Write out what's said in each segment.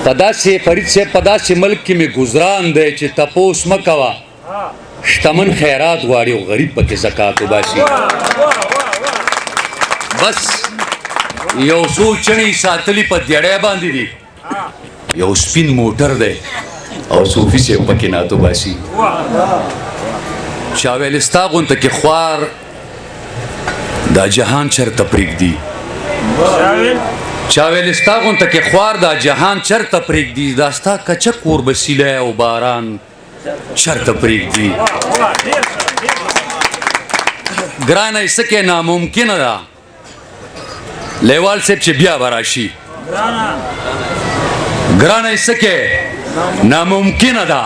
پدا سے فرید سے پدا سے ملک کې می گزران دی چې تپوس مکوا شتمن خیرات غواړي او غریب پکې زکات وباسي بس یو څو چڼې ساتلي په دیړۍ باندې دي یو سپین موټر دی او صوفي صاحب پکې نعت وباسي چا ویل ستا غونته کې خوار دا جهان چرته پرېږدي چا ویل ستا غونته کې خوار دا جهان چرته پرېږدي دا ستا کچک وربسیلی او باران چرته پرېږدي ګرانه یې څه کې ناممکنه ده لیوال صاحب چې بیا به راشي ګرانه یې څه کې ناممکنه ده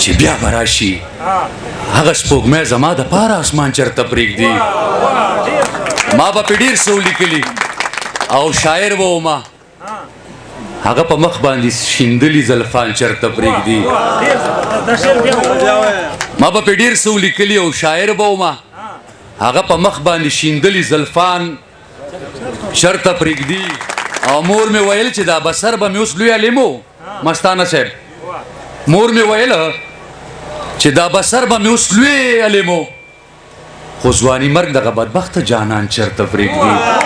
چې بیا به راشي هغه سپوږمۍ زما دپاره اسمان چرته پرېږدي ما به پې ډېر څه ولیکلي او شاعر به ومه هغه په مخ باندې شیندلي زلفان چرته پرېږدي ما به پې ډېر څه ولیکلي او شاعر به ومه هغه په مخ باندې شیندلي زلفان چرته پرېږدي او مور مې ویل چې دا بسر به مې اوس لوی عالم و مستانه صاحب مور مې ویل چې دا بسر به مې اوس لوی عالم و خو ځواني مرګ دغه بدبخته جانان چرته پرېږدي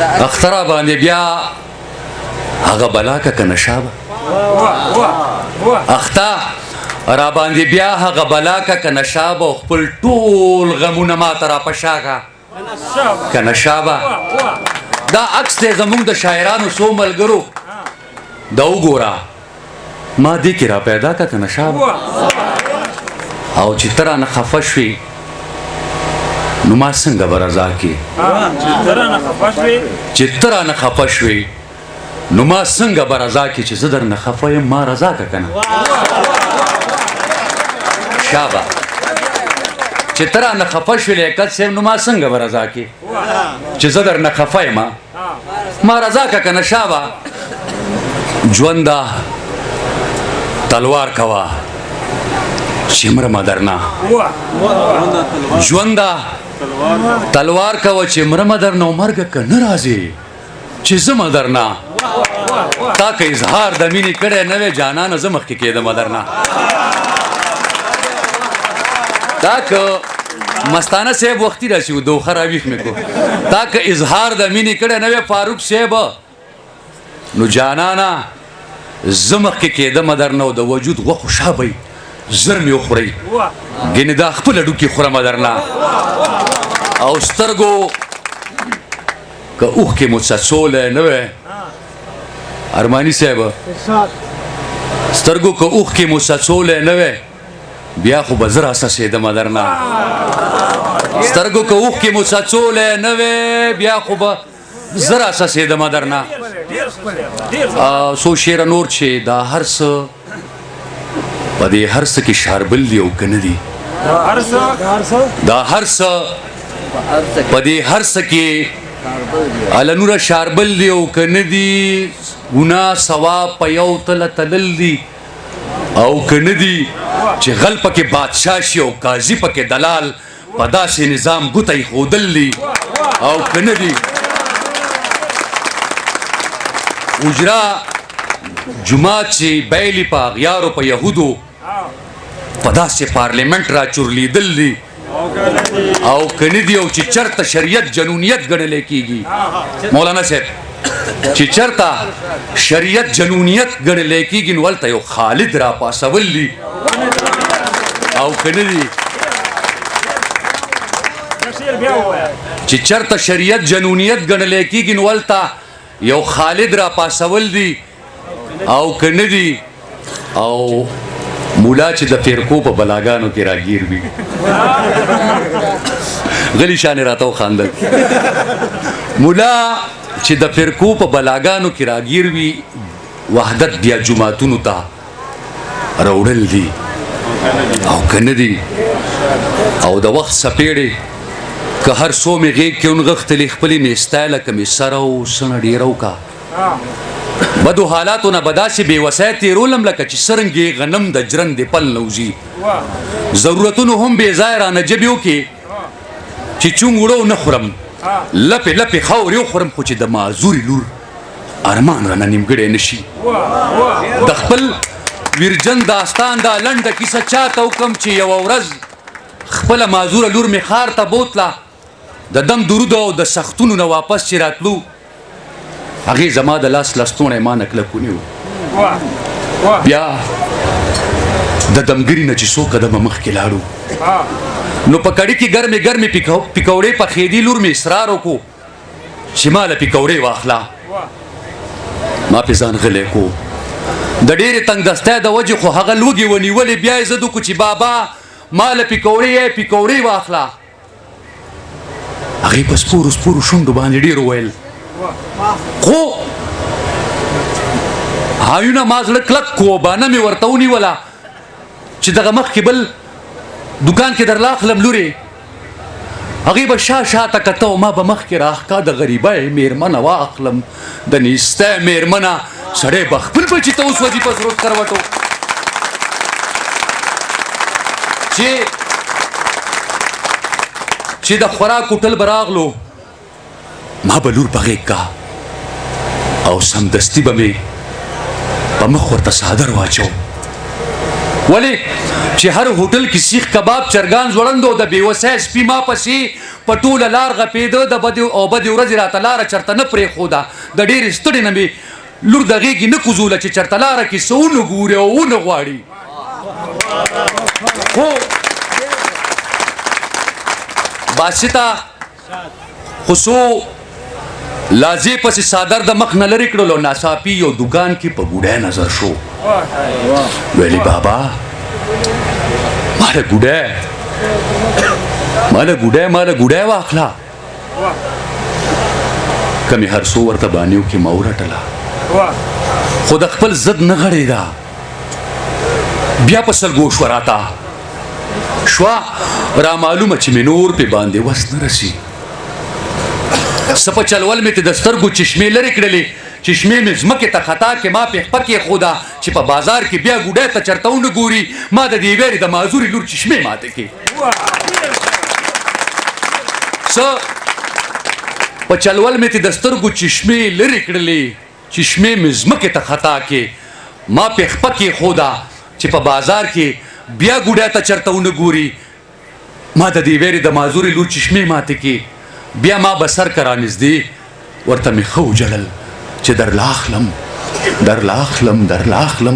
اختره باندې بیا هغه بلا که که نشه به اخته را باندې بیا هغه بلا که نشه به خپل ټول غمونه ماته را په شا که که نشه به دا عکس دی زمونږ د شاعرانو څو ملګرو دا وګوره ما دې کې را پیدا که نشه به او چې ته رانه خفه شوې نو ما څنګه به رضا کې چې ته رانه خفه شوې نو ما څنګه به رضا کې چې زه درنه خفه یم ما رضا که که نه شابه چې ته رانه خفه شوې لیاقت صاحب نو ما څنګه به رضا کې چې زه درنه خفه یم ما رضا که که نه شابه ژونده تلوار کوه چې مرمه درنه ژونده تلوار کوه چې مرمه درنه او مرګه که نه راځې چې زمه درنه تا که اظهار د مینې کړی نه وی جانانه زه مخکې کېدم درنه تا که مستانه صاحب وختي راشي دوخه راویښ مې کو تا که اظهار د مینې کړی نه وی فاروق صاحب نو جانانه زه مخکې کېدم درنه او د وجود غوښو شابئ زر مې وخورئ ګینې دا خپله ډوکې خورم درنه او سترګو که اوښکې مو څڅولی نه وی ارماني صاحب سترګو که اوښکې مو څڅولی نه وی بیا خو به زه راڅڅېدم درنه سترګو که اوښکې مو څڅولی نه وی بیا خو به زه راڅڅېدم درنه څو شعره نور چې دا هر څه په دې هر څه کې شاربل دي او که نه دي دا هر څه په دې هر څه کې اله نوره شاربل دي او که نه دي ګناه ثواب په یو تله تلل دي او که نه دي چې غل پکې بادشاه شي او قاضي پکې دلال په داسې نظام ګوته ایښودل دي او که نه دي اجرا جماعت چې بیلي په اغیارو په یهودو په داسې پارلیمنټ را چورلیدل دي او که نه دي او چې چرته شریعت جنونیت ګڼلی کېږي مولانا صاحب چې چرته شریعت جنونیت ګڼلی کېږي نو هلته یو خالد را پاسول دي او که نه دي چې چرته شریعت جنونیت ګڼلی کېږي نو هلته یو خالد را پاسول دي او که نه دي او مولا چې د فرقو په بلاګانو کې راګیر وي غلی شانې راته وخاندل مولا چې د فرقو په بلاګانو کې راګیر وي وحدت بیا جماعتونو ته راوړل دي او که نه دي او د وخت څپېړې که هر څو مې غېږ کې ونغښتلې خپلې مې ستایله که مې سره و سڼه ډېره وکړه بدو حالاتو نه به داسې بېوسۍ تېرولم لکه چې سرنګې غنم د جرندې پل نه وځي ضرورتونو هم بې ځایه رانه جبې وکړې چې چونګ وړو نه خورم لپې لپې خاورې وخورم خو چې د معذورې لور ارمان رانه نیمګړی نشي د خپل ویرجن داستان دا لنډه کیسه چاته وکم چې یوه ورځ خپله معذوره لور مې ښار ته بوتله د دم درود او د سختونو نه واپس چې راتلو هغې زما د لاس لستوڼی ما نه کلک ونیو بیا د دمګري نه چې څو قدمه مخکې لاړو نو په کړي کې ګرمې ګرمې پکوړې پخېدي لور مې اصرار وکړو چې ما له پکوړې واخله ما پې ځان غلی کو د ډېرې تنګ دستی د وجې خو هغه لوږې ونیولې بیا یې زه د کو چې بابا ما له پکوړې واخله هغې په سپورو سپورو شونډو باندې ډېر وویل خو هایونه ما زړه کلک کو بانه مې ورته ونیوله چې دغه مخکې بل دکان کې درله اخلم لورې هغې به شاته کته او ما به مخکې راښکا د غریبۍ مېرمنه واخلم د نیستی مېرمنه سړی به خپل بچي ته وسوځي په سرود کروټو چې د خوراک هوټل به راغلو ما به لور په غېږ کا او سمدستي به مې په مخ ورته څادر واچو ولې چې هر هوټل کې سیخ کباب چرګان ځوړند او د بېوسی سپي ما پسې په ټوله لار غپېده د بدې ورځې راته لاره چېرته نه پرېښوده د ډېرې ستړې نه مې لور د غېږې نه کوزوله چې چېرته لاره کې څه ونه ګوري او ونه غواړي خو باسطه خو څو لازې پسې څادر د مخ نه لرې کړلو ناڅاپي یو دکان کې په ګوډی نظر شو ویلې بابا ماله ګوډی واخله کمې هر څو ورته بانیو کې ما ورټله خو د خپل ضد نه غړېده بیا په سلګو شوه راته شوه رامعلومه چې مې نور پې باندې وس نه رسي څه په چلول مې ته د سترګو چشمې لرې کړلې چشمې مې ځمکې ته خطا کې ما پې خپه کېښوده چې په بازار کې بیا ګوډی ته چېرته ونه ګوري ما د دې ویرې د معذورې لور چشمې ماتې کړې څه په چلول مې ته د سترګو چشمې لرې کړلې چشمې مې ځمکې ته خطا کې ما پې خپه کېښوده چې په بازار کې بیا ګوډی ته چېرته ونه ګوري ما د دې ویرې د معذورې لور چشمې ماتې کړې بیا ما به سر که رانږدې ورته مې ښه وجړل چې درله اخلم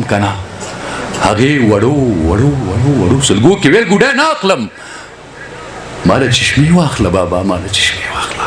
که نه هغې وړو سلګو کې ویل ګوډی نه اخلم ما له چشمې واخله بابا ما له چشمې واخله